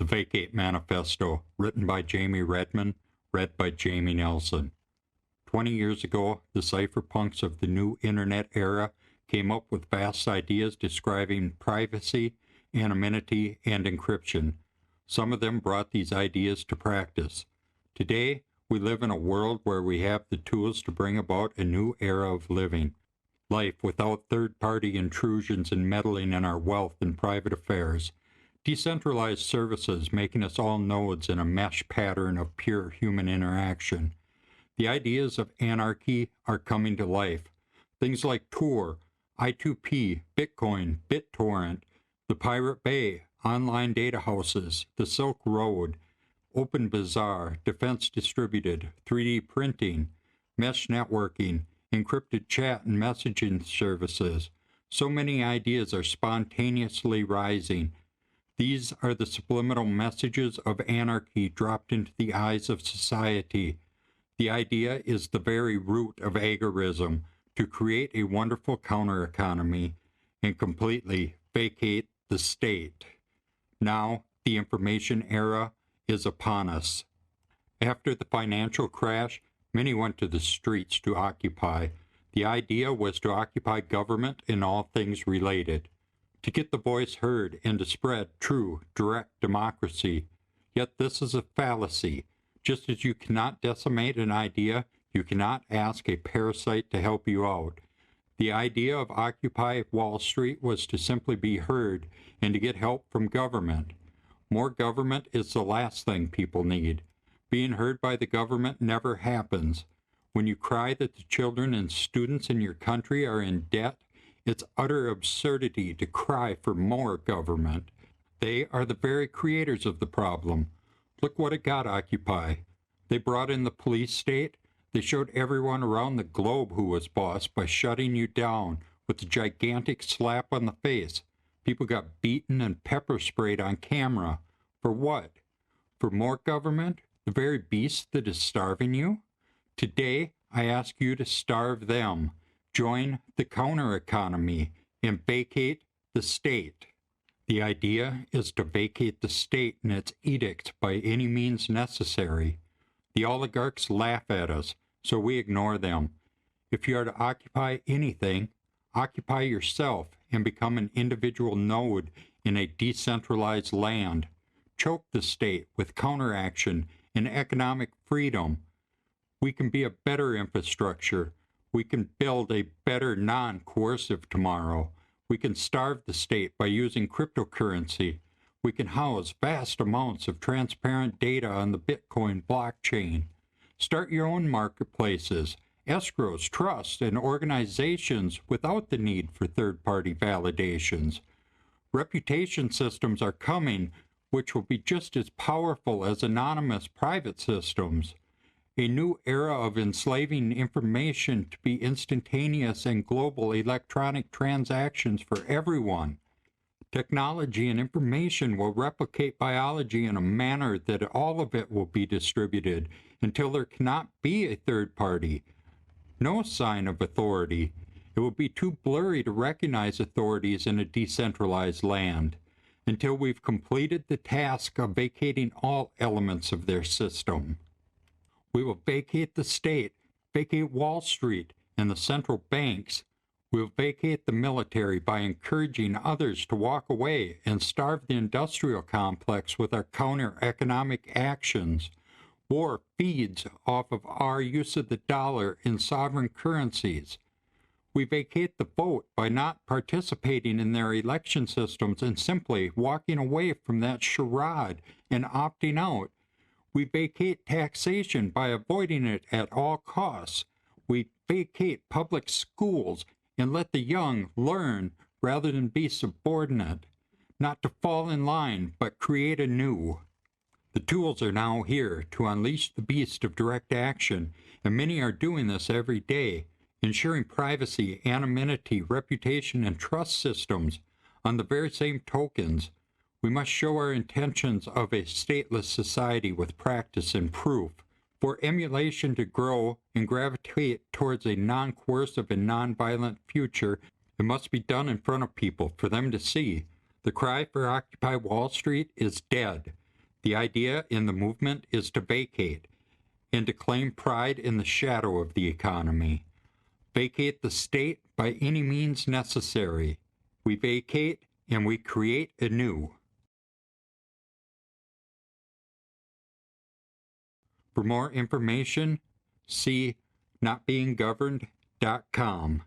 The Vacate Manifesto, written by Jamie Redman, read by Jamie Nelson. 20 years ago, the Cypherpunks of the new internet era came up with vast ideas describing privacy, anonymity, and encryption. Some of them brought these ideas to practice. Today, we live in a world where we have the tools to bring about a new era of living. Life without third-party intrusions and meddling in our wealth and private affairs. Decentralized services making us all nodes in a mesh pattern of pure human interaction. The ideas of anarchy are coming to life. Things like Tor, I2P, Bitcoin, Bittorrent, the Pirate Bay, online data houses, the Silk Road, Open Bazaar, Defense Distributed, 3D printing, mesh networking, encrypted chat and messaging services. So many ideas are spontaneously rising. These are the subliminal messages of anarchy dropped into the eyes of society. The idea is the very root of agorism, to create a wonderful counter-economy and completely vacate the state. Now, the information era is upon us. After the financial crash, many went to the streets to occupy. The idea was to occupy government and all things related, to get the voice heard and to spread true, direct democracy. Yet this is a fallacy. Just as you cannot decimate an idea, you cannot ask a parasite to help you out. The idea of Occupy Wall Street was to simply be heard and to get help from government. More government is the last thing people need. Being heard by the government never happens. When you cry that the children and students in your country are in debt, it's utter absurdity to cry for more government. They are the very creators of the problem. Look what it got, Occupy. They brought in the police state. They showed everyone around the globe who was boss by shutting you down with a gigantic slap on the face. People got beaten and pepper sprayed on camera. For what? For more government? The very beast that is starving you? Today, I ask you to starve them. Join the counter-economy and vacate the state. The idea is to vacate the state and its edicts by any means necessary. The oligarchs laugh at us, so we ignore them. If you are to occupy anything, occupy yourself and become an individual node in a decentralized land. Choke the state with counteraction and economic freedom. We can be a better infrastructure. We can build a better non-coercive tomorrow. We can starve the state by using cryptocurrency. We can house vast amounts of transparent data on the Bitcoin blockchain. Start your own marketplaces, escrows, trusts, and organizations without the need for third-party validations. Reputation systems are coming, which will be just as powerful as anonymous private systems. A new era of enslaving information to be instantaneous and global electronic transactions for everyone. Technology and information will replicate biology in a manner that all of it will be distributed until there cannot be a third party. No sign of authority. It will be too blurry to recognize authorities in a decentralized land until we've completed the task of vacating all elements of their system. We will vacate the state, vacate Wall Street and the central banks. We will vacate the military by encouraging others to walk away and starve the industrial complex with our counter-economic actions. War feeds off of our use of the dollar in sovereign currencies. We vacate the vote by not participating in their election systems and simply walking away from that charade and opting out. We vacate taxation by avoiding it at all costs. We vacate public schools and let the young learn rather than be subordinate, not to fall in line, but create anew. The tools are now here to unleash the beast of direct action, and many are doing this every day, ensuring privacy, anonymity, reputation, and trust systems on the very same tokens. We must show our intentions of a stateless society with practice and proof. For emulation to grow and gravitate towards a non-coercive and non-violent future, it must be done in front of people for them to see. The cry for Occupy Wall Street is dead. The idea in the movement is to vacate and to claim pride in the shadow of the economy. Vacate the state by any means necessary. We vacate and we create anew. For more information, see notbeinggoverned.com.